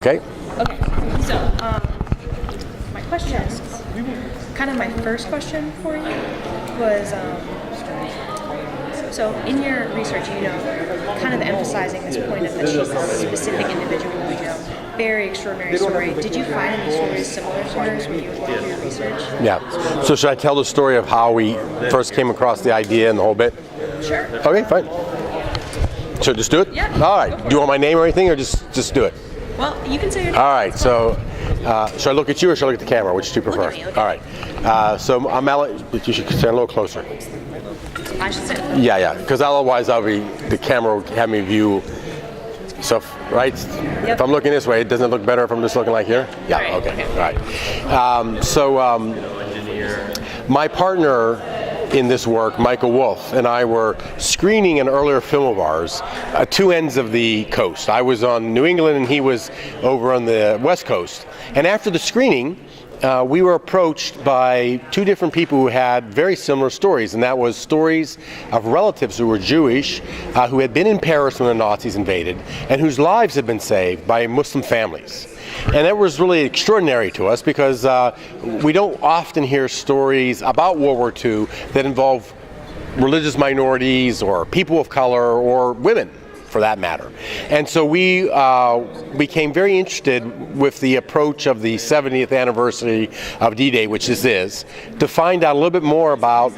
Okay. Okay, so my question, kind of my first question for you was, so in your research, kind of emphasizing this point of that she's a specific individual, very extraordinary story. Did you find any stories similar to hers when you were doing your research? Yeah. So should I tell the story of how we first came across the idea and the whole bit? Sure. Okay, fine. Should I just do it? Yeah. All right. Do you want my name or anything, or just do it? Well, you can say your name. All right. So, should I look at you or should I look at the camera? Which do you prefer? Look at me, All right. So I'm Alex, but you should stand a little closer. I should say. Yeah. Because otherwise, the camera will have me view. So, right? Yep. If I'm looking this way, doesn't it look better if I'm just looking like here? Yeah. Right. Okay. All right. My partner in this work, Michael Wolf, and I were screening an earlier film of ours at two ends of the coast. I was on New England and he was over on the West Coast. And after the screening, we were approached by two different people who had very similar stories, and that was stories of relatives who were Jewish, who had been in Paris when the Nazis invaded, and whose lives had been saved by Muslim families. And that was really extraordinary to us because we don't often hear stories about World War II that involve religious minorities or people of color or women, for that matter. And so we became very interested with the approach of the 70th anniversary of D-Day, which this is, to find out a little bit more about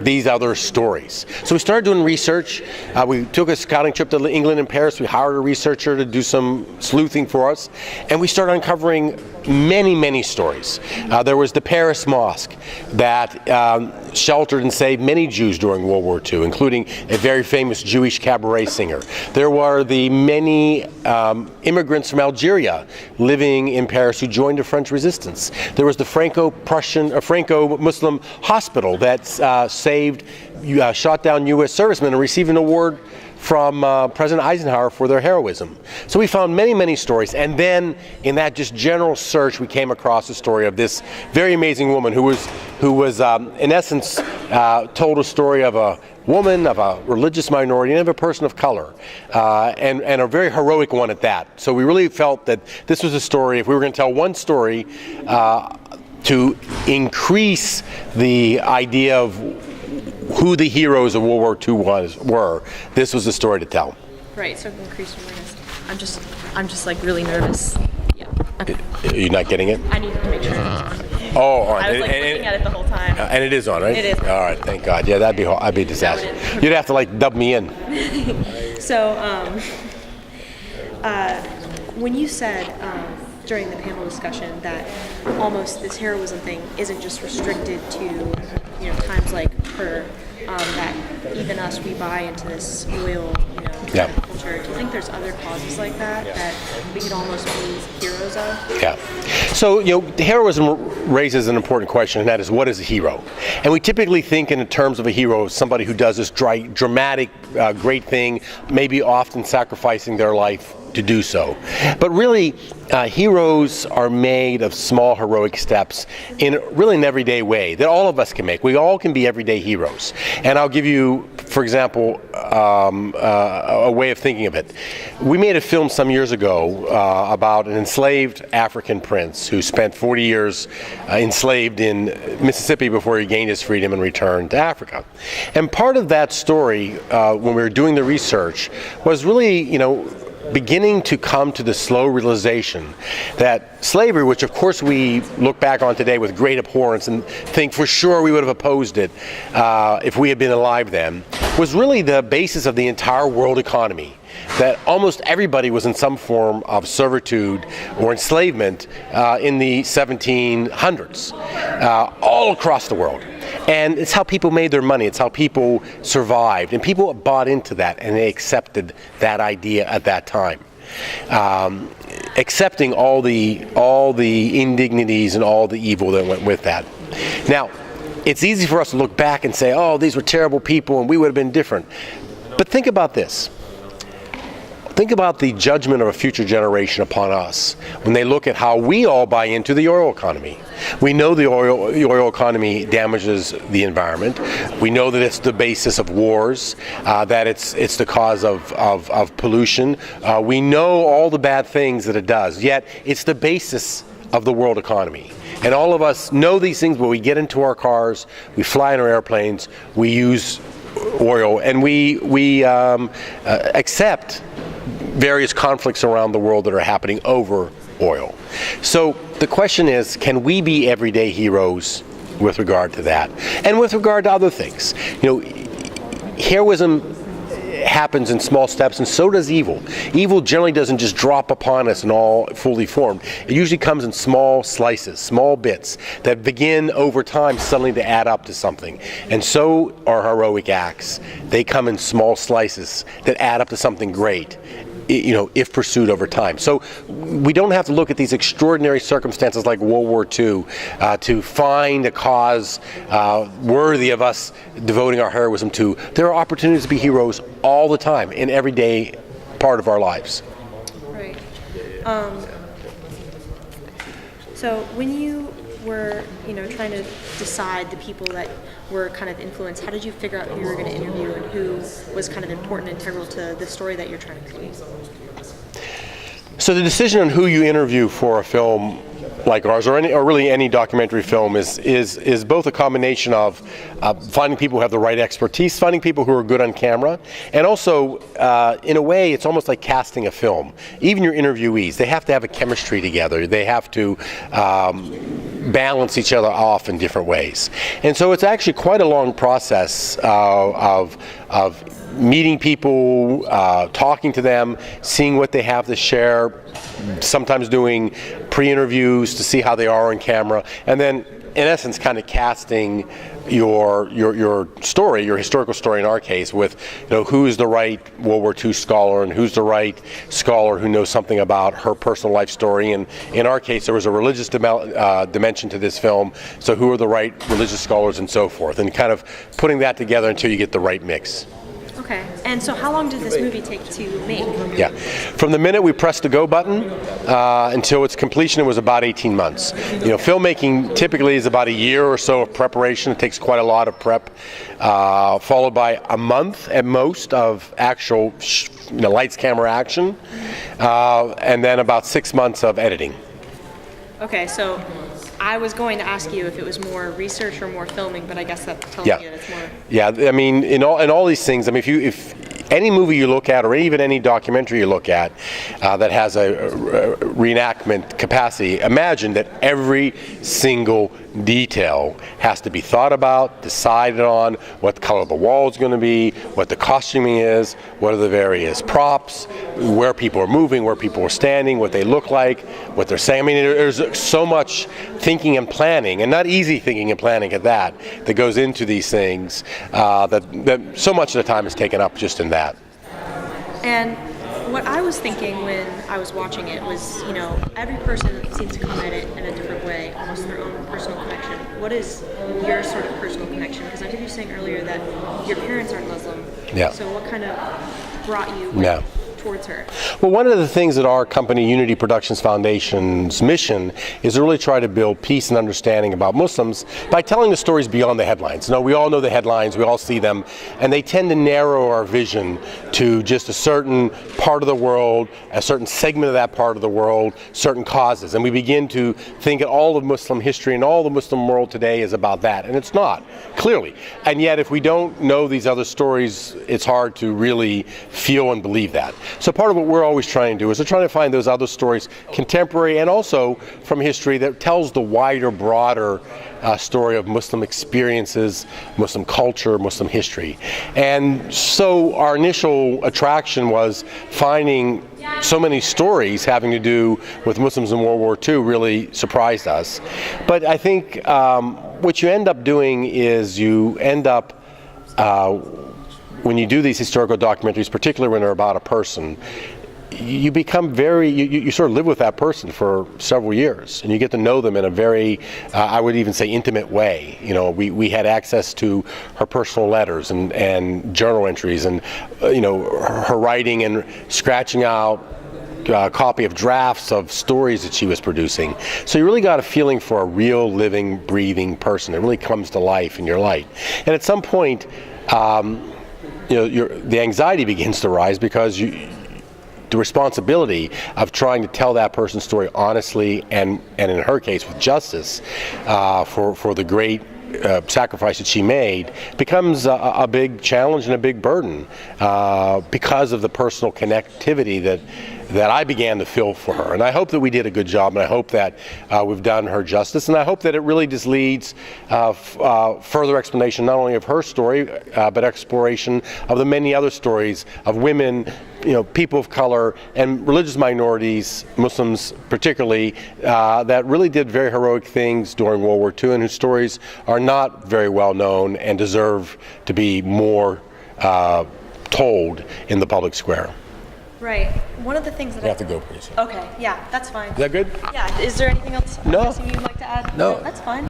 these other stories. So we started doing research. We took a scouting trip to England and Paris. We hired a researcher to do some sleuthing for us, and we started uncovering many stories. There was the Paris Mosque that sheltered and saved many Jews during World War II, including a very famous Jewish cabaret singer. There were the many immigrants from Algeria living in Paris who joined the French resistance. There was the Franco-Muslim hospital that saved shot down U.S. servicemen and received an award from President Eisenhower for their heroism. So we found many stories, and then in that just general search we came across the story of this very amazing woman who was in essence told a story of a woman, of a religious minority, and of a person of color, and a very heroic one at that. So we really felt that this was a story, if we were going to tell one story to increase the idea of who the heroes of World War II were, this was the story to tell. Right, so increase awareness. I'm just like really nervous. Yeah. Okay. You're not getting it? I need to make sure it's on. Oh, all right. I was looking at it the whole time. And it is on, right? It is. All right, thank God. Yeah, that'd be a disaster. You'd have to dub me in. So, when you said during the panel discussion that almost this heroism thing isn't just restricted to times like her, that even us, we buy into this loyal Yeah. culture. Do you think there's other causes like that we could almost be heroes of? Yeah. So, heroism raises an important question, and that is, what is a hero? And we typically think in terms of a hero as somebody who does this dramatic, great thing, maybe often sacrificing their life to do so. But really, heroes are made of small heroic steps in really an everyday way that all of us can make. We all can be everyday heroes. And I'll give you, for example, a way of thinking of it. We made a film some years ago about an enslaved African prince who spent 40 years enslaved in Mississippi before he gained his freedom and returned to Africa. And part of that story, when we were doing the research, was really, beginning to come to the slow realization that slavery, which of course we look back on today with great abhorrence and think for sure we would have opposed it if we had been alive then, was really the basis of the entire world economy. That almost everybody was in some form of servitude or enslavement in the 1700s, all across the world. And it's how people made their money. It's how people survived. And people bought into that, and they accepted that idea at that time. Accepting all the indignities and all the evil that went with that. Now, it's easy for us to look back and say, oh, these were terrible people and we would have been different. But think about this. Think about the judgment of a future generation upon us when they look at how we all buy into the oil economy. We know the oil economy damages the environment. We know that it's the basis of wars, that it's the cause of pollution. We know all the bad things that it does, yet it's the basis of the world economy. And all of us know these things, but we get into our cars, we fly in our airplanes, we use oil, and we accept various conflicts around the world that are happening over oil. So the question is, can we be everyday heroes with regard to that? And with regard to other things. Heroism happens in small steps, and so does evil. Evil generally doesn't just drop upon us and all fully formed. It usually comes in small slices, small bits that begin over time suddenly to add up to something. And so are heroic acts. They come in small slices that add up to something great, if pursued over time. So we don't have to look at these extraordinary circumstances like World War II to find a cause worthy of us devoting our heroism to. There are opportunities to be heroes all the time in everyday part of our lives. Right. So when you were, trying to decide the people that were kind of influenced, how did you figure out who you were going to interview and who was kind of important, integral to the story that you're trying to create? So the decision on who you interview for a film like ours, or really any documentary film, is both a combination of finding people who have the right expertise, finding people who are good on camera, and also, in a way, it's almost like casting a film. Even your interviewees, they have to have a chemistry together. They have to balance each other off in different ways. And so it's actually quite a long process of meeting people, talking to them, seeing what they have to share, sometimes doing pre-interviews to see how they are on camera, and then in essence kind of casting your story, your historical story in our case, with who's the right World War II scholar and who's the right scholar who knows something about her personal life story. And in our case, there was a religious dimension to this film, so who are the right religious scholars and so forth, and kind of putting that together until you get the right mix. Okay, and so how long did this movie take to make? Yeah, from the minute we pressed the go button until its completion, it was about 18 months. Filmmaking typically is about a year or so of preparation. It takes quite a lot of prep, followed by a month at most of actual lights, camera, action, and then about 6 months of editing. Okay, so I was going to ask you if it was more research or more filming, but I guess that tells me that it's more. Yeah, I mean, in all these things, I mean, if any movie you look at, or even any documentary you look at that has a reenactment capacity, imagine that every single detail has to be thought about, decided on, what the color of the wall is going to be, what the costuming is, what are the various props, where people are moving, where people are standing, what they look like, what they're saying. I mean, there's so much thinking and planning, and not easy thinking and planning at that goes into these things, that so much of the time is taken up just in that. And what I was thinking when I was watching it was, every person seems to come at it in a different way, almost their own personal connection. What is your sort of personal connection? Because I heard you saying earlier that your parents aren't Muslim. Yeah. So what kind of brought you towards her? Well, one of the things that our company, Unity Productions Foundation's mission is to really try to build peace and understanding about Muslims by telling the stories beyond the headlines. We all know the headlines, we all see them, and they tend to narrow our vision to just a certain part of the world, a certain segment of that part of the world, certain causes. And we begin to think that all of Muslim history and all the Muslim world today is about that, and it's not, clearly. And yet, if we don't know these other stories, it's hard to really feel and believe that. So part of what we're always trying to do is we're trying to find those other stories, contemporary and also from history, that tells the wider, broader story of Muslim experiences, Muslim culture, Muslim history. And so our initial attraction was finding so many stories having to do with Muslims in World War II really surprised us. But I think what you end up doing is you end up when you do these historical documentaries, particularly when they're about a person, you become you sort of live with that person for several years, and you get to know them in a very, I would even say, intimate way. We had access to her personal letters and journal entries, and her writing and scratching out a copy of drafts of stories that she was producing. So you really got a feeling for a real living, breathing person. It really comes to life in your light. And at some point, the anxiety begins to rise, because the responsibility of trying to tell that person's story honestly and in her case with justice for the great sacrifice that she made becomes a big challenge and a big burden because of the personal connectivity that I began to feel for her. And I hope that we did a good job, and I hope that we've done her justice, and I hope that it really just leads further explanation not only of her story, but exploration of the many other stories of women, people of color, and religious minorities, Muslims particularly, that really did very heroic things during World War II, and whose stories are not very well known and deserve to be more told in the public square. Right. One of the things that You have to go, please. Okay, yeah, that's fine. Is that good? Yeah. Is there anything else No. you'd like to add? No. That's fine.